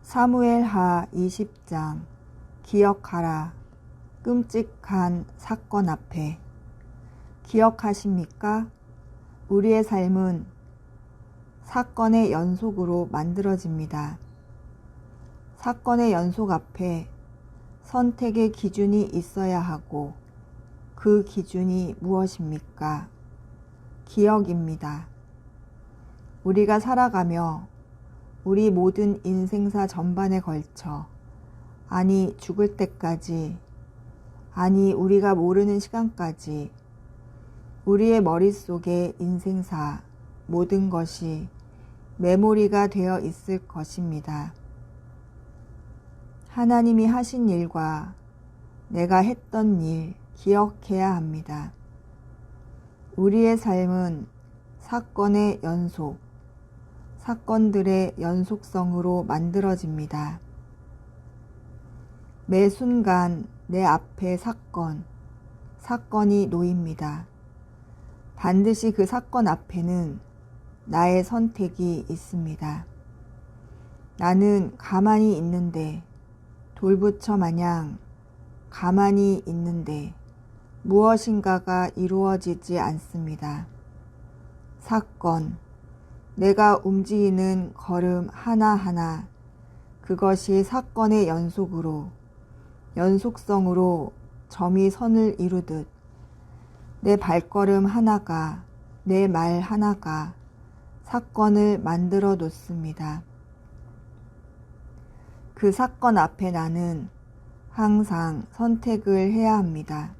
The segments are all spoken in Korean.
사무엘하 20장. 기억하라. 끔찍한 사건 앞에. 기억하십니까? 우리의 삶은 사건의 연속으로 만들어집니다. 사건의 연속 앞에 선택의 기준이 있어야 하고, 그 기준이 무엇입니까? 기억입니다. 우리가 살아가며 우리 모든 인생사 전반에 걸쳐, 아니 죽을 때까지, 아니 우리가 모르는 시간까지 우리의 머릿속에 인생사 모든 것이 메모리가 되어 있을 것입니다. 하나님이 하신 일과 내가 했던 일 기억해야 합니다. 우리의 삶은 사건의 연속, 사건들의 연속성으로 만들어집니다. 매 순간 내 앞에 사건이 놓입니다. 반드시 그 사건 앞에는 나의 선택이 있습니다. 나는 가만히 있는데, 돌부처 마냥 가만히 있는데 무엇인가가 이루어지지 않습니다. 사건, 내가 움직이는 걸음 하나하나, 그것이 사건의 연속성으로 점이 선을 이루듯 내 발걸음 하나가, 내 말 하나가 사건을 만들어 놓습니다. 그 사건 앞에 나는 항상 선택을 해야 합니다.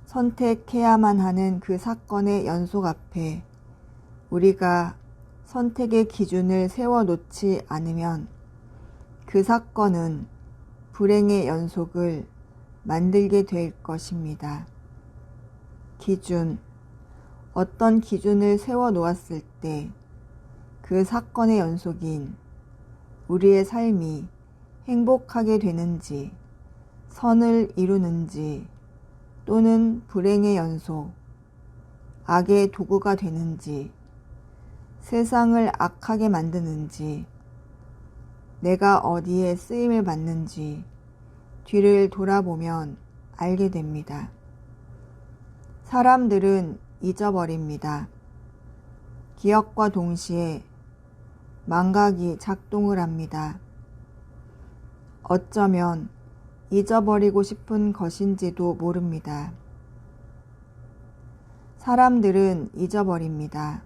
선택해야만 하는 그 사건의 연속 앞에 우리가 선택의 기준을 세워놓지 않으면 그 사건은 불행의 연속을 만들게 될 것입니다. 기준, 어떤 기준을 세워놓았을 때 그 사건의 연속인 우리의 삶이 행복하게 되는지, 선을 이루는지, 또는 불행의 연속, 악의 도구가 되는지, 세상을 악하게 만드는지, 내가 어디에 쓰임을 받는지 뒤를 돌아보면 알게 됩니다. 사람들은 잊어버립니다. 기억과 동시에 망각이 작동을 합니다. 어쩌면 잊어버리고 싶은 것인지도 모릅니다. 사람들은 잊어버립니다.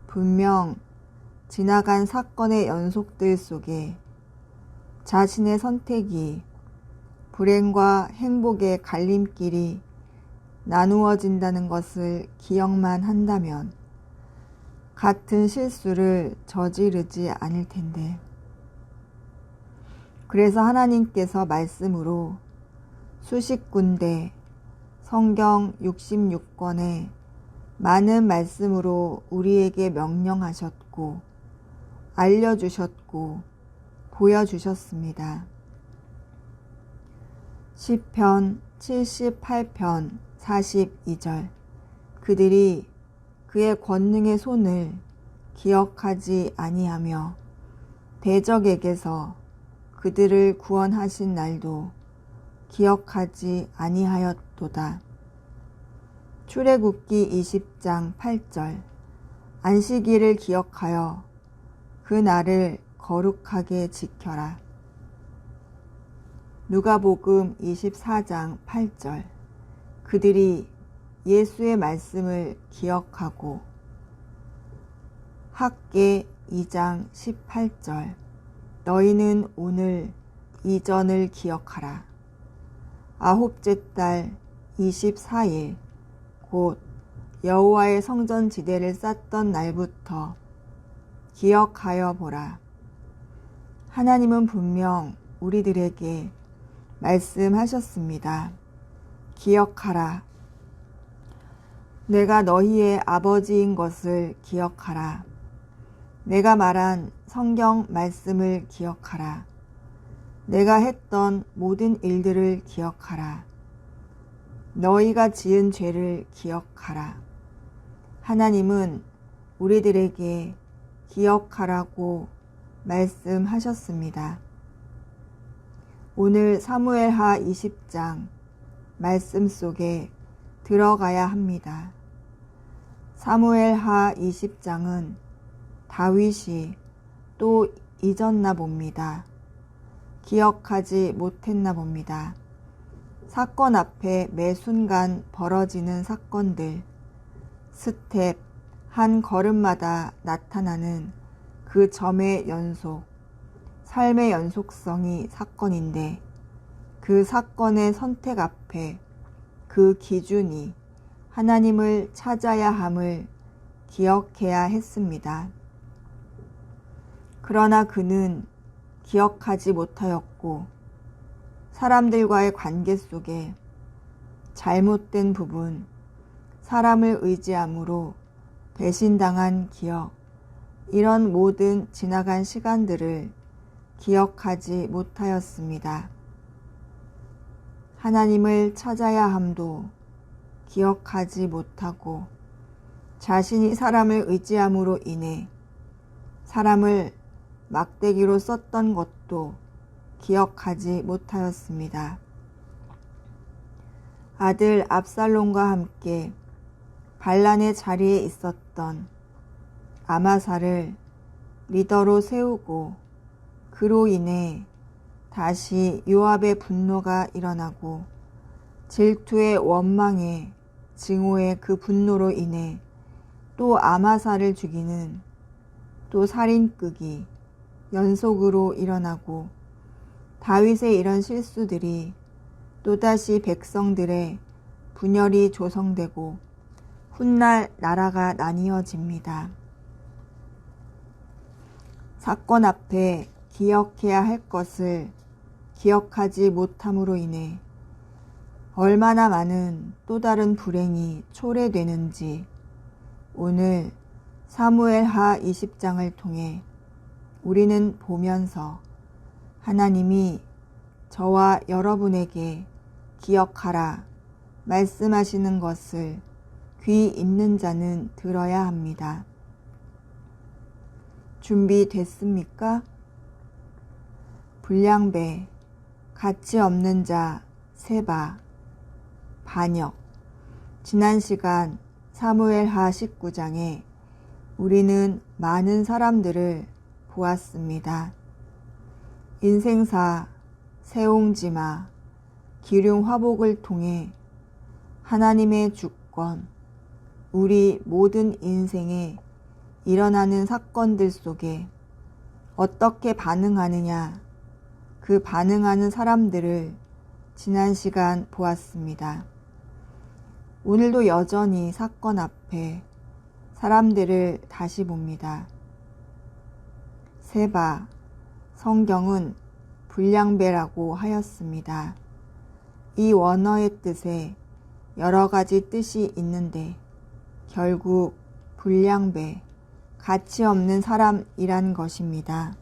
분명 지나간 사건의 연속들 속에 자신의 선택이 불행과 행복의 갈림길이 나누어진다는 것을 기억만 한다면 같은 실수를 저지르지 않을 텐데. 그래서 하나님께서 말씀으로 수십 군데 성경 66권에 많은 말씀으로 우리에게 명령하셨고 알려주셨고 보여주셨습니다. 시편 78편 42절. 그들이 그의 권능의 손을 기억하지 아니하며 대적에게서 그들을 구원하신 날도 기억하지 아니하였도다. 출애굽기 20장 8절. 안식일을 기억하여 그 날을 거룩하게 지켜라. 누가복음 24장 8절. 그들이 예수의 말씀을 기억하고. 학개 2장 18절. 너희는 오늘 이전을 기억하라. 아홉째 달 24일 곧 여호와의 성전 지대를 쌓던 날부터 기억하여 보라. 하나님은 분명 우리들에게 말씀하셨습니다. 기억하라. 내가 너희의 아버지인 것을 기억하라. 내가 말한 성경 말씀을 기억하라. 내가 했던 모든 일들을 기억하라. 너희가 지은 죄를 기억하라. 하나님은 우리들에게 기억하라고 말씀하셨습니다. 오늘 사무엘하 20장 말씀 속에 들어가야 합니다. 사무엘하 20장은 다윗이 또 잊었나 봅니다. 기억하지 못했나 봅니다. 사건 앞에 매 순간 벌어지는 사건들, 스텝, 한 걸음마다 나타나는 그 점의 연속, 삶의 연속성이 사건인데 그 사건의 선택 앞에 그 기준이 하나님을 찾아야 함을 기억해야 했습니다. 그러나 그는 기억하지 못하였고 사람들과의 관계 속에 잘못된 부분, 사람을 의지함으로 배신당한 기억, 이런 모든 지나간 시간들을 기억하지 못하였습니다. 하나님을 찾아야 함도 기억하지 못하고 자신이 사람을 의지함으로 인해 사람을 막대기로 썼던 것도 기억하지 못하였습니다. 아들 압살롬과 함께 반란의 자리에 있었던 아마사를 리더로 세우고 그로 인해 다시 요압의 분노가 일어나고 질투의 원망에 증오의 그 분노로 인해 또 아마사를 죽이는 또 살인극이 연속으로 일어나고 다윗의 이런 실수들이 또다시 백성들의 분열이 조성되고 훗날 나라가 나뉘어집니다. 사건 앞에 기억해야 할 것을 기억하지 못함으로 인해 얼마나 많은 또 다른 불행이 초래되는지 오늘 사무엘하 20장을 통해 우리는 보면서 하나님이 저와 여러분에게 기억하라 말씀하시는 것을 귀 있는 자는 들어야 합니다. 준비됐습니까? 불량배, 가치 없는 자, 세바, 반역. 지난 시간 사무엘하 19장에 우리는 많은 사람들을 보았습니다. 인생사, 세옹지마, 기륭화복을 통해 하나님의 주권, 우리 모든 인생에 일어나는 사건들 속에 어떻게 반응하느냐, 그 반응하는 사람들을 지난 시간 보았습니다. 오늘도 여전히 사건 앞에 사람들을 다시 봅니다. 세바, 성경은 불량배라고 하였습니다. 이 원어의 뜻에 여러 가지 뜻이 있는데 결국 불량배, 가치 없는 사람이란 것입니다.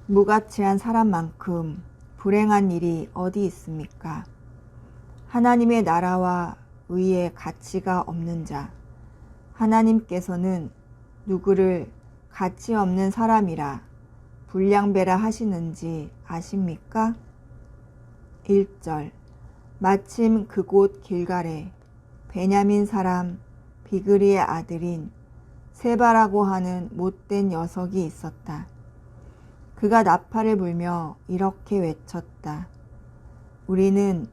무가치한 사람만큼 불행한 일이 어디 있습니까? 하나님의 나라와 의의 가치가 없는 자, 하나님께서는 누구를 가치 없는 사람이라 불량배라 하시는지 아십니까? 1절 마침 그곳 길갈에 베냐민 사람 비그리의 아들인 세바라고 하는 못된 녀석이 있었다. 그가 나팔을 불며 이렇게 외쳤다. 우리는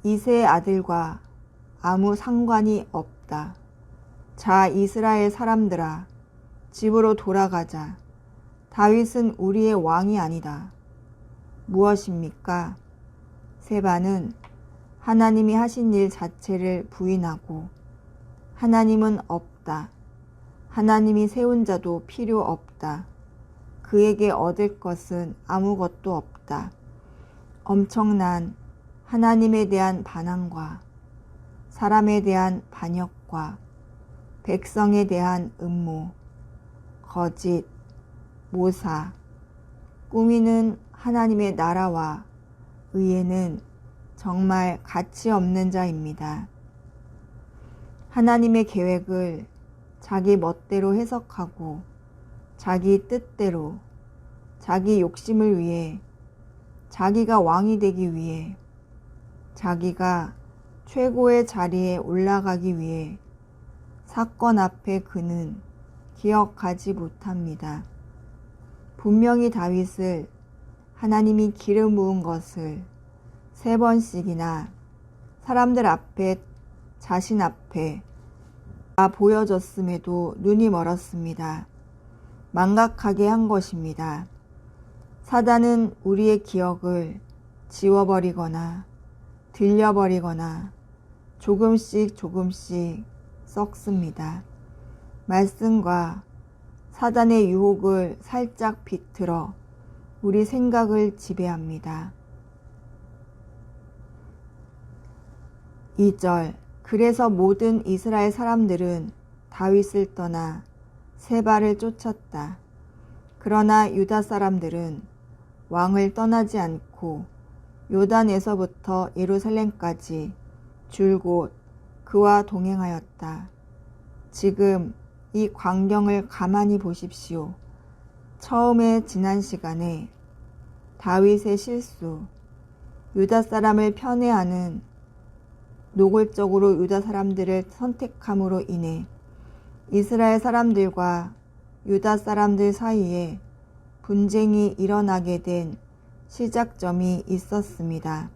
이새의 아들과 아무 상관이 없다. 자, 이스라엘 사람들아, 집으로 돌아가자. 다윗은 우리의 왕이 아니다. 무엇입니까? 세바는 하나님이 하신 일 자체를 부인하고 하나님은 없다. 하나님이 세운 자도 필요 없다. 그에게 얻을 것은 아무것도 없다. 엄청난 하나님에 대한 반항과 사람에 대한 반역과 백성에 대한 음모, 거짓, 모사, 꾸미는 하나님의 나라와 의에는 정말 가치 없는 자입니다. 하나님의 계획을 자기 멋대로 해석하고 자기 뜻대로, 자기 욕심을 위해, 자기가 왕이 되기 위해, 자기가 최고의 자리에 올라가기 위해 사건 앞에 그는 기억하지 못합니다. 분명히 다윗을 하나님이 기름 부은 것을 3번씩이나 사람들 앞에, 자신 앞에 다 보여줬음에도 눈이 멀었습니다. 망각하게 한 것입니다. 사단은 우리의 기억을 지워버리거나 들려버리거나 조금씩 썩습니다. 말씀과 사단의 유혹을 살짝 비틀어 우리 생각을 지배합니다. 2절. 그래서 모든 이스라엘 사람들은 다윗을 떠나 세바를 쫓았다. 그러나 유다 사람들은 왕을 떠나지 않고 요단에서부터 예루살렘까지 줄곧 그와 동행하였다. 지금 이 광경을 가만히 보십시오. 처음에 지난 시간에 다윗의 실수, 유다 사람을 편애하는 노골적으로 유다 사람들을 선택함으로 인해 이스라엘 사람들과 유다 사람들 사이에 분쟁이 일어나게 된 시작점이 있었습니다.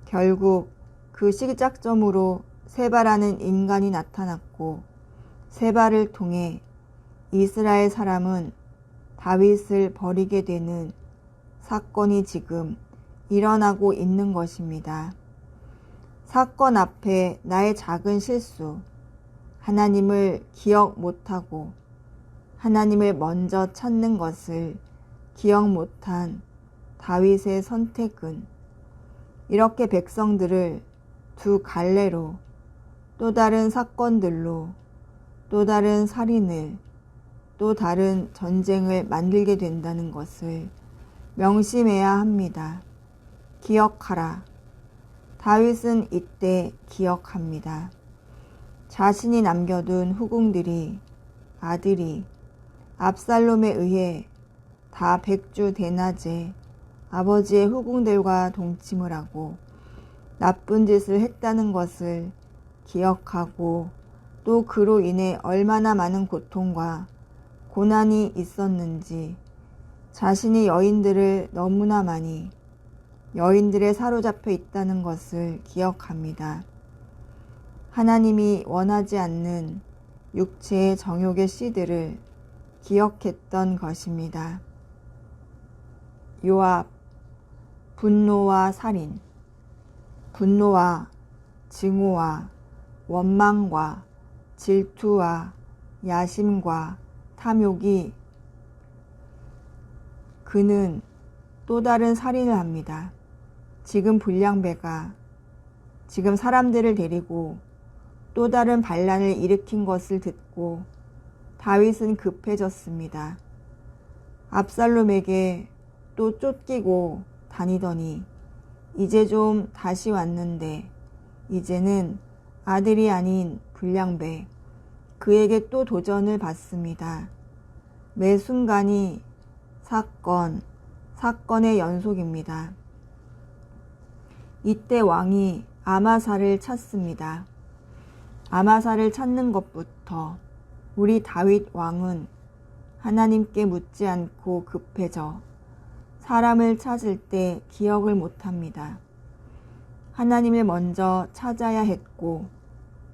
결국 그 시작점으로 세바라는 인간이 나타났고 세바를 통해 이스라엘 사람은 다윗을 버리게 되는 사건이 지금 일어나고 있는 것입니다. 사건 앞에 나의 작은 실수, 하나님을 기억 못하고 하나님을 먼저 찾는 것을 기억 못한 다윗의 선택은 이렇게 백성들을 두 갈래로 또 다른 사건들로 또 다른 살인을 또 다른 전쟁을 만들게 된다는 것을 명심해야 합니다. 기억하라. 다윗은 이때 기억합니다. 자신이 남겨둔 후궁들이, 아들이 압살롬에 의해 다 백주 대낮에 아버지의 후궁들과 동침을 하고 나쁜 짓을 했다는 것을 기억하고 또 그로 인해 얼마나 많은 고통과 고난이 있었는지 자신이 여인들을 너무나 많이 여인들에 사로잡혀 있다는 것을 기억합니다. 하나님이 원하지 않는 육체의 정욕의 씨들을 기억했던 것입니다. 요압, 분노와 살인, 분노와 증오와 원망과 질투와 야심과 탐욕이 그는 또 다른 살인을 합니다. 지금 불량배가 지금 사람들을 데리고 또 다른 반란을 일으킨 것을 듣고 다윗은 급해졌습니다. 압살롬에게 또 쫓기고 다니더니 이제 좀 다시 왔는데 이제는 아들이 아닌 불량배 그에게 또 도전을 받습니다. 매 순간이 사건의 연속입니다. 이때 왕이 아마사를 찾습니다. 아마사를 찾는 것부터 우리 다윗 왕은 하나님께 묻지 않고 급해져 사람을 찾을 때 기억을 못합니다. 하나님을 먼저 찾아야 했고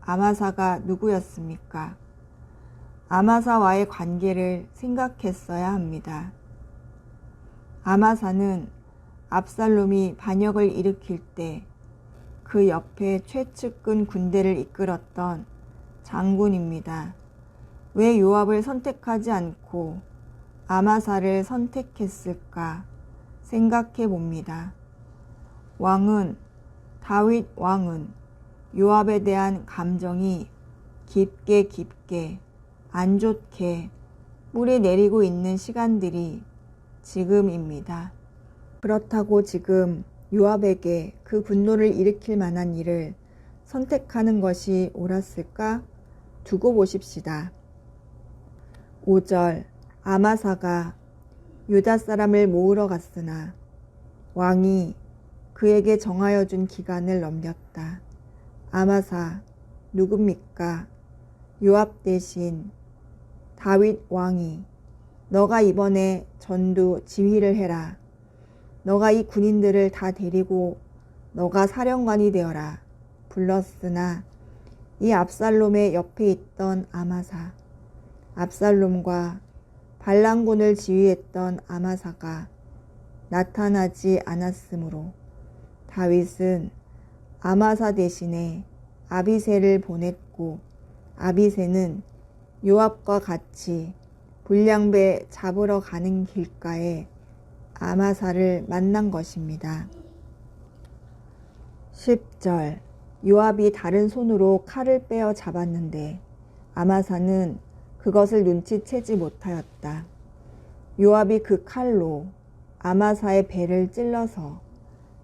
아마사가 누구였습니까? 아마사와의 관계를 생각했어야 합니다. 아마사는 압살롬이 반역을 일으킬 때 그 옆에 최측근 군대를 이끌었던 장군입니다. 왜 요압을 선택하지 않고 아마사를 선택했을까 생각해 봅니다. 다윗 왕은 요압에 대한 감정이 깊게 안 좋게 뿌리 내리고 있는 시간들이 지금입니다. 그렇다고 지금 요압에게 그 분노를 일으킬 만한 일을 선택하는 것이 옳았을까? 두고 보십시다. 5절. 아마사가 유다 사람을 모으러 갔으나 왕이 그에게 정하여 준 기간을 넘겼다. 아마사 누굽니까? 요압 대신 다윗 왕이 너가 이번에 전두 지휘를 해라. 너가 이 군인들을 다 데리고 너가 사령관이 되어라. 불렀으나 이 압살롬의 옆에 있던 아마사, 압살롬과 반란군을 지휘했던 아마사가 나타나지 않았으므로 다윗은 아마사 대신에 아비새를 보냈고 아비새는 요압과 같이 불량배 잡으러 가는 길가에 아마사를 만난 것입니다. 10절 요압이 다른 손으로 칼을 빼어 잡았는데 아마사는 그것을 눈치채지 못하였다. 요압이 그 칼로 아마사의 배를 찔러서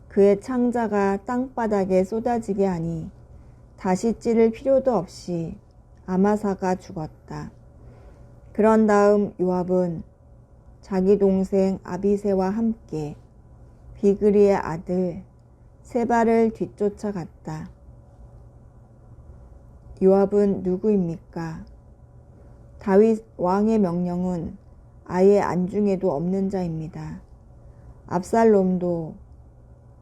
그의 창자가 땅바닥에 쏟아지게 하니 다시 찌를 필요도 없이 아마사가 죽었다. 그런 다음 요압은 자기 동생 아비새와 함께 비그리의 아들 세바를 뒤쫓아갔다. 요압은 누구입니까? 다윗 왕의 명령은 아예 안중에도 없는 자입니다. 압살롬도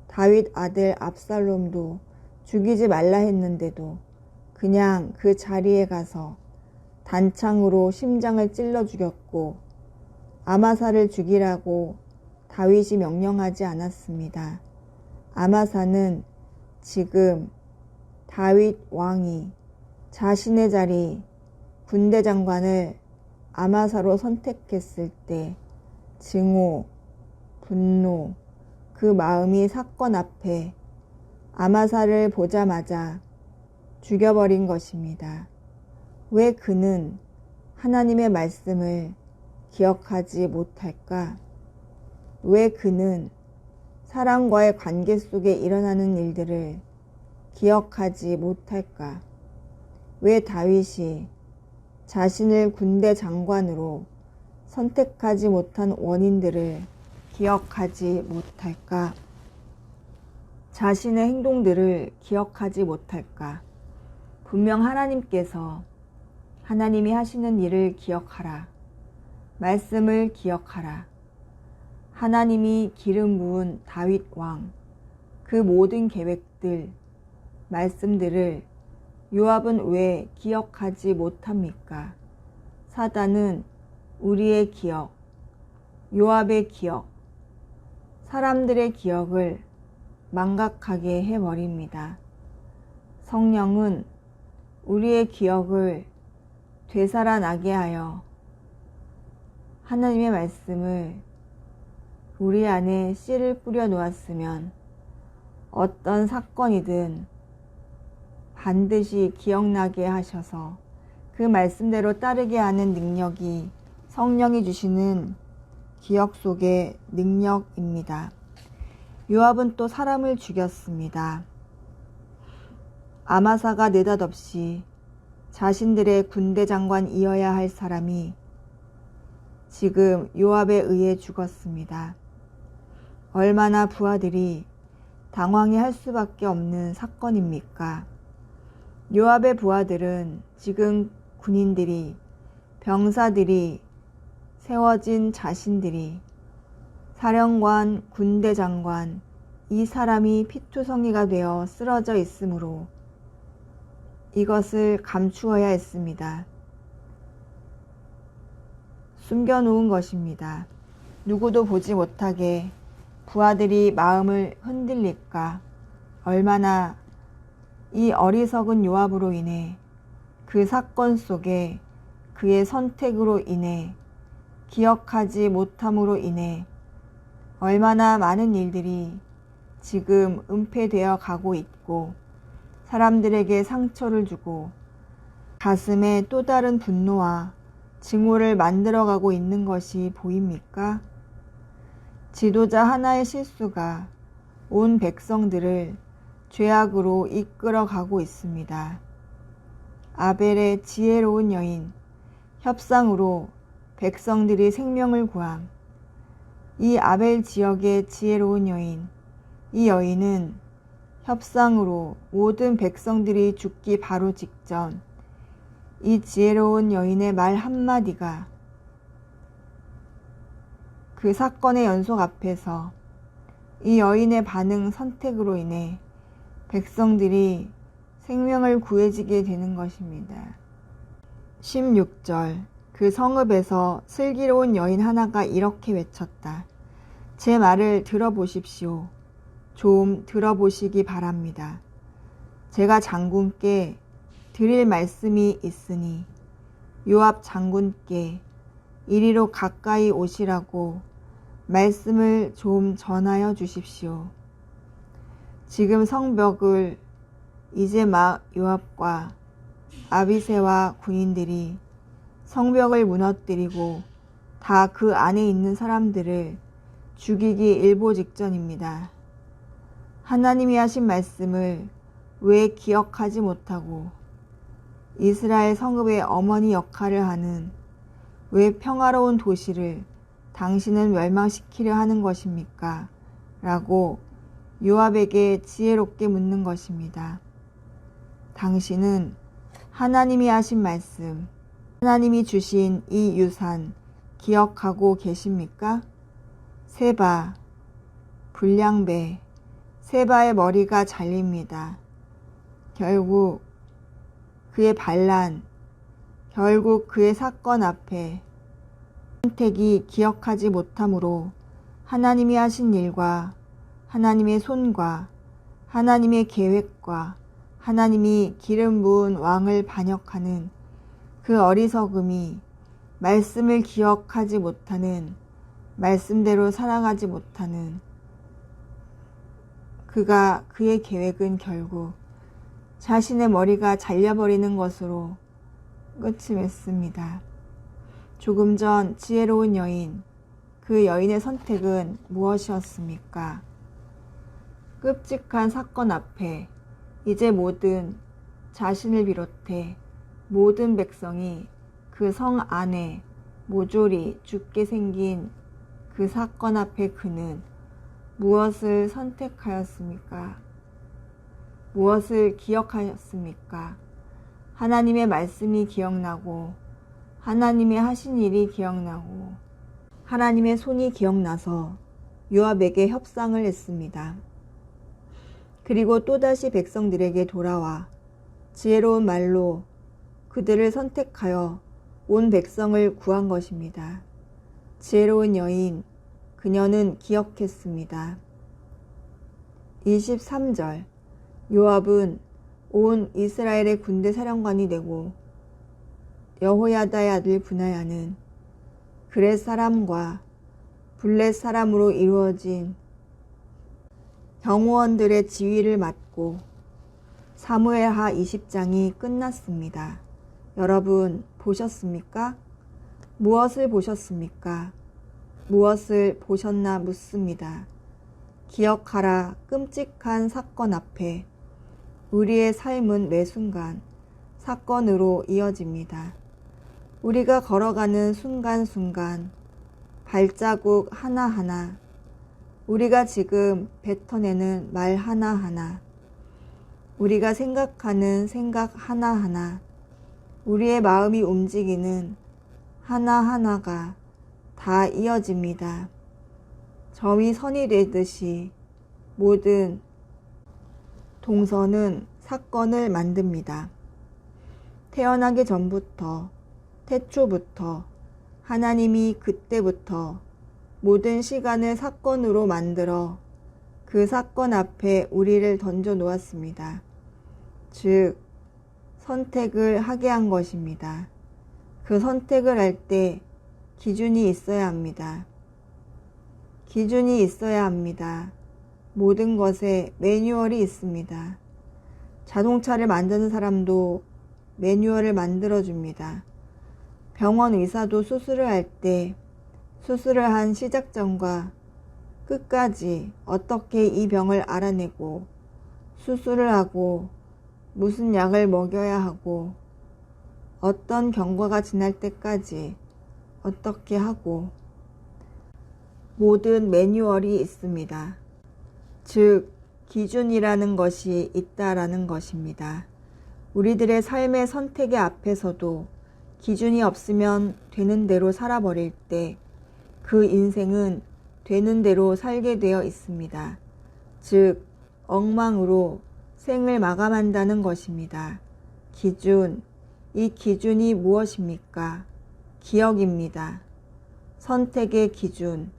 다윗 아들 압살롬도 죽이지 말라 했는데도 그냥 그 자리에 가서 단창으로 심장을 찔러 죽였고 아마사를 죽이라고 다윗이 명령하지 않았습니다. 아마사는 지금 다윗 왕이 자신의 자리 군대 장관을 아마사로 선택했을 때 증오, 분노, 그 마음이 사건 앞에 아마사를 보자마자 죽여버린 것입니다. 왜 그는 하나님의 말씀을 기억하지 못할까? 왜 그는 사람과의 관계 속에 일어나는 일들을 기억하지 못할까? 왜 다윗이 자신을 군대 장관으로 선택하지 못한 원인들을 기억하지 못할까? 자신의 행동들을 기억하지 못할까? 분명 하나님께서 하나님이 하시는 일을 기억하라. 말씀을 기억하라. 하나님이 기름 부은 다윗 왕, 그 모든 계획들, 말씀들을 요압은 왜 기억하지 못합니까? 사단은 우리의 기억, 요압의 기억, 사람들의 기억을 망각하게 해버립니다. 성령은 우리의 기억을 되살아나게 하여 하나님의 말씀을 우리 안에 씨를 뿌려 놓았으면 어떤 사건이든 반드시 기억나게 하셔서 그 말씀대로 따르게 하는 능력이 성령이 주시는 기억 속의 능력입니다. 요압은 또 사람을 죽였습니다. 아마사가 느닷없이 자신들의 군대 장관이어야 할 사람이 지금 요압에 의해 죽었습니다. 얼마나 부하들이 당황해할 수밖에 없는 사건입니까? 요압의 부하들은 지금 군인들이, 병사들이, 세워진 자신들이, 사령관, 군대 장관, 이 사람이 피투성이가 되어 쓰러져 있으므로 이것을 감추어야 했습니다. 숨겨놓은 것입니다. 누구도 보지 못하게 부하들이 마음을 흔들릴까? 얼마나 이 어리석은 요압으로 인해 그 사건 속에 그의 선택으로 인해 기억하지 못함으로 인해 얼마나 많은 일들이 지금 은폐되어 가고 있고 사람들에게 상처를 주고 가슴에 또 다른 분노와 증오를 만들어가고 있는 것이 보입니까? 지도자 하나의 실수가 온 백성들을 죄악으로 이끌어가고 있습니다. 아벨의 지혜로운 여인, 협상으로 백성들이 생명을 구함. 이 아벨 지역의 지혜로운 여인, 이 여인은 협상으로 모든 백성들이 죽기 바로 직전 이 지혜로운 여인의 말 한마디가 그 사건의 연속 앞에서 이 여인의 반응 선택으로 인해 백성들이 생명을 구해지게 되는 것입니다. 16절 그 성읍에서 슬기로운 여인 하나가 이렇게 외쳤다. 제 말을 들어보십시오. 좀 들어보시기 바랍니다. 제가 장군께 드릴 말씀이 있으니 요압 장군께 이리로 가까이 오시라고 말씀을 좀 전하여 주십시오. 지금 성벽을 이제 막 요압과 아비새와 군인들이 성벽을 무너뜨리고 다 그 안에 있는 사람들을 죽이기 일보 직전입니다. 하나님이 하신 말씀을 왜 기억하지 못하고 이스라엘 성읍의 어머니 역할을 하는 왜 평화로운 도시를 당신은 멸망시키려 하는 것입니까? 라고 요압에게 지혜롭게 묻는 것입니다. 당신은 하나님이 하신 말씀, 하나님이 주신 이 유산 기억하고 계십니까? 세바, 불량배, 세바의 머리가 잘립니다. 결국 그의 반란, 결국 그의 사건 앞에 선택이 기억하지 못함으로 하나님이 하신 일과 하나님의 손과 하나님의 계획과 하나님이 기름 부은 왕을 반역하는 그 어리석음이 말씀을 기억하지 못하는, 말씀대로 살아가지 못하는 그의 계획은 결국 자신의 머리가 잘려버리는 것으로 끝이 맺습니다. 조금 전 지혜로운 여인, 그 여인의 선택은 무엇이었습니까? 끔찍한 사건 앞에 이제 모든 자신을 비롯해 모든 백성이 그 성 안에 모조리 죽게 생긴 그 사건 앞에 그는 무엇을 선택하였습니까? 무엇을 기억하였습니까? 하나님의 말씀이 기억나고 하나님의 하신 일이 기억나고 하나님의 손이 기억나서 요압에게 협상을 했습니다. 그리고 또다시 백성들에게 돌아와 지혜로운 말로 그들을 선택하여 온 백성을 구한 것입니다. 지혜로운 여인, 그녀는 기억했습니다. 23절 요압은 온 이스라엘의 군대 사령관이 되고 여호야다의 아들 브나야는 그렛 사람과 블렛 사람으로 이루어진 경호원들의 지휘를 맡고 사무엘하 20장이 끝났습니다. 여러분 보셨습니까? 무엇을 보셨습니까? 무엇을 보셨나 묻습니다. 기억하라. 끔찍한 사건 앞에 우리의 삶은 매 순간 사건으로 이어집니다. 우리가 걸어가는 순간순간 발자국 하나하나, 우리가 지금 뱉어내는 말 하나하나, 우리가 생각하는 생각 하나하나, 우리의 마음이 움직이는 하나하나가 다 이어집니다. 점이 선이 되듯이 모든 동선은 사건을 만듭니다. 태어나기 전부터, 태초부터, 하나님이 그때부터 모든 시간을 사건으로 만들어 그 사건 앞에 우리를 던져 놓았습니다. 즉, 선택을 하게 한 것입니다. 그 선택을 할 때 기준이 있어야 합니다. 기준이 있어야 합니다. 모든 것에 매뉴얼이 있습니다. 자동차를 만드는 사람도 매뉴얼을 만들어줍니다. 병원 의사도 수술을 할 때 수술을 한 시작점과 끝까지 어떻게 이 병을 알아내고 수술을 하고 무슨 약을 먹여야 하고 어떤 경과가 지날 때까지 어떻게 하고 모든 매뉴얼이 있습니다. 즉, 기준이라는 것이 있다라는 것입니다. 우리들의 삶의 선택의 앞에서도 기준이 없으면 되는 대로 살아버릴 때 그 인생은 되는 대로 살게 되어 있습니다. 즉, 엉망으로 생을 마감한다는 것입니다. 기준, 이 기준이 무엇입니까? 기억입니다. 선택의 기준,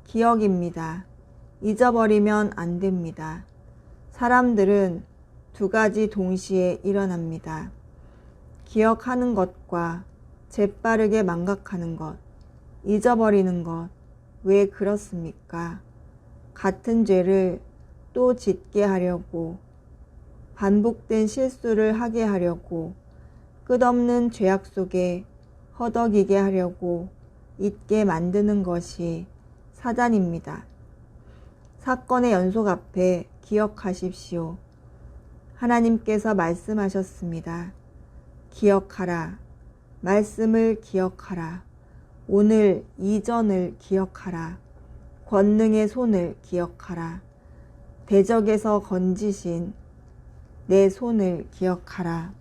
기억입니다. 잊어버리면 안 됩니다. 사람들은 두 가지 동시에 일어납니다. 기억하는 것과 재빠르게 망각하는 것, 잊어버리는 것. 왜 그렇습니까? 같은 죄를 또 짓게 하려고, 반복된 실수를 하게 하려고, 끝없는 죄악 속에 허덕이게 하려고 잊게 만드는 것이 사단입니다. 사건의 연속 앞에 기억하십시오. 하나님께서 말씀하셨습니다. 기억하라. 말씀을 기억하라. 오늘 이전을 기억하라. 권능의 손을 기억하라. 대적에서 건지신 내 손을 기억하라.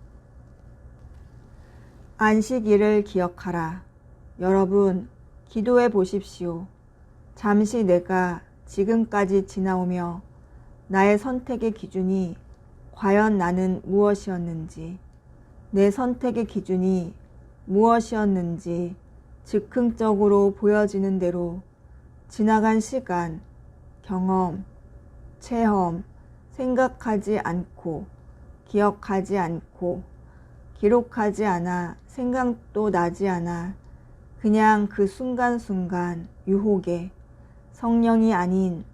안식일을 기억하라. 여러분, 기도해 보십시오. 잠시 내가 지금까지 지나오며 나의 선택의 기준이 과연 나는 무엇이었는지, 내 선택의 기준이 무엇이었는지 즉흥적으로 보여지는 대로 지나간 시간, 경험, 체험, 생각하지 않고, 기억하지 않고, 기록하지 않아, 생각도 나지 않아, 그냥 그 순간순간 유혹에 성령이 아닌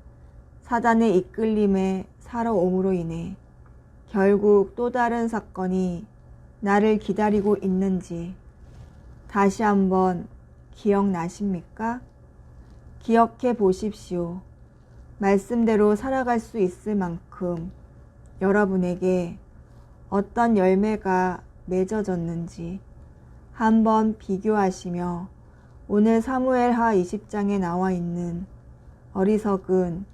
사단의 이끌림에 살아옴으로 인해 결국 또 다른 사건이 나를 기다리고 있는지 다시 한번 기억나십니까? 기억해 보십시오. 말씀대로 살아갈 수 있을 만큼 여러분에게 어떤 열매가 맺어졌는지 한번 비교하시며 오늘 사무엘하 20장에 나와 있는 어리석은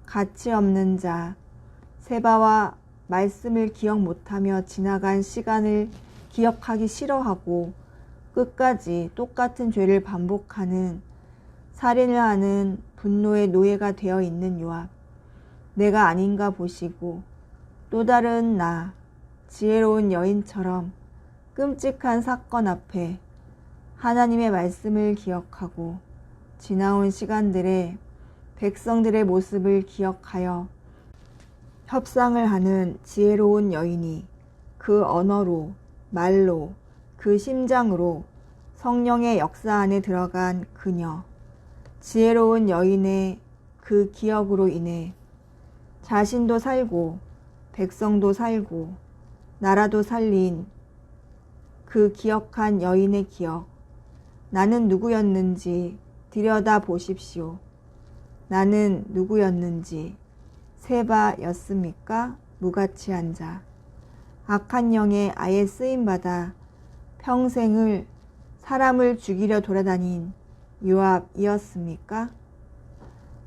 가치 없는 자 세바와 말씀을 기억 못하며 지나간 시간을 기억하기 싫어하고 끝까지 똑같은 죄를 반복하는 살인을 하는 분노의 노예가 되어 있는 요압, 내가 아닌가 보시고 또 다른 나, 지혜로운 여인처럼 끔찍한 사건 앞에 하나님의 말씀을 기억하고 지나온 시간들의 백성들의 모습을 기억하여 협상을 하는 지혜로운 여인이 그 언어로, 말로, 그 심장으로 성령의 역사 안에 들어간 그녀, 지혜로운 여인의 그 기억으로 인해 자신도 살고 백성도 살고 나라도 살린 그 기억한 여인의 기억, 나는 누구였는지 들여다 보십시오. 나는 누구였는지 세바였습니까? 무가치한 자, 악한 영에 아예 쓰임받아 평생을 사람을 죽이려 돌아다닌 요압이었습니까?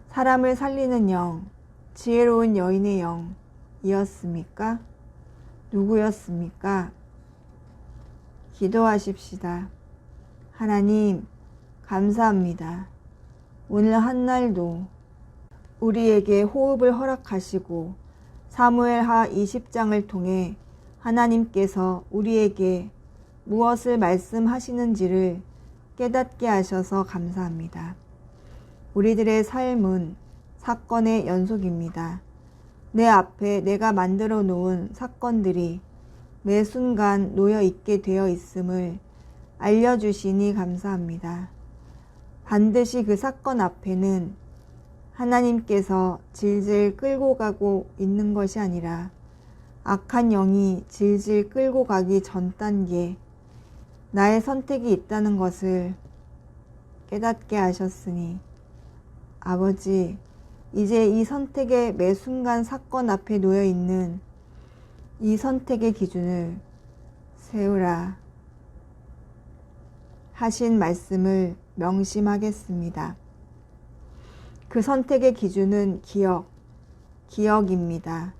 사람을 살리는 영, 지혜로운 여인의 영이었습니까? 누구였습니까? 기도하십시다. 하나님, 감사합니다. 오늘 한날도 우리에게 호흡을 허락하시고 사무엘하 20장을 통해 하나님께서 우리에게 무엇을 말씀하시는지를 깨닫게 하셔서 감사합니다. 우리들의 삶은 사건의 연속입니다. 내 앞에 내가 만들어 놓은 사건들이 매 순간 놓여 있게 되어 있음을 알려주시니 감사합니다. 반드시 그 사건 앞에는 하나님께서 질질 끌고 가고 있는 것이 아니라 악한 영이 질질 끌고 가기 전 단계 나의 선택이 있다는 것을 깨닫게 하셨으니 아버지, 이제 이 선택의 매 순간 사건 앞에 놓여 있는 이 선택의 기준을 세우라. 하신 말씀을 명심하겠습니다. 그 선택의 기준은 기억입니다.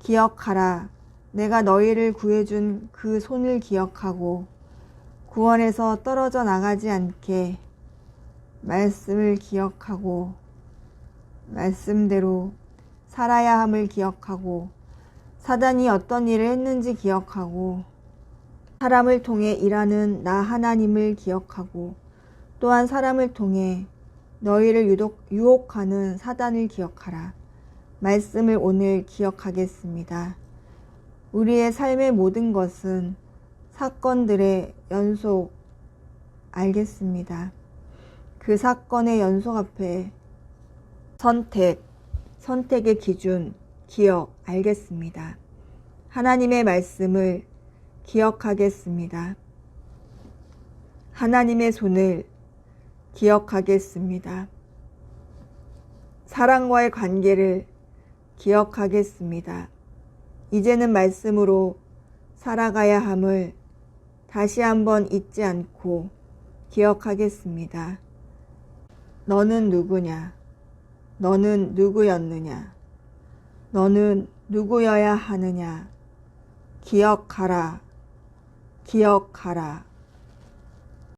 기억하라. 내가 너희를 구해준 그 손을 기억하고 구원에서 떨어져 나가지 않게 말씀을 기억하고 말씀대로 살아야 함을 기억하고 사단이 어떤 일을 했는지 기억하고 사람을 통해 일하는 나 하나님을 기억하고 또한 사람을 통해 너희를 유혹하는 사단을 기억하라. 말씀을 오늘 기억하겠습니다. 우리의 삶의 모든 것은 사건들의 연속 알겠습니다. 그 사건의 연속 앞에 선택의 기준, 기억 알겠습니다. 하나님의 말씀을 기억하겠습니다. 하나님의 손을 기억하겠습니다. 사랑과의 관계를 기억하겠습니다. 이제는 말씀으로 살아가야 함을 다시 한번 잊지 않고 기억하겠습니다. 너는 누구냐? 너는 누구였느냐? 너는 누구여야 하느냐? 기억하라. 기억하라.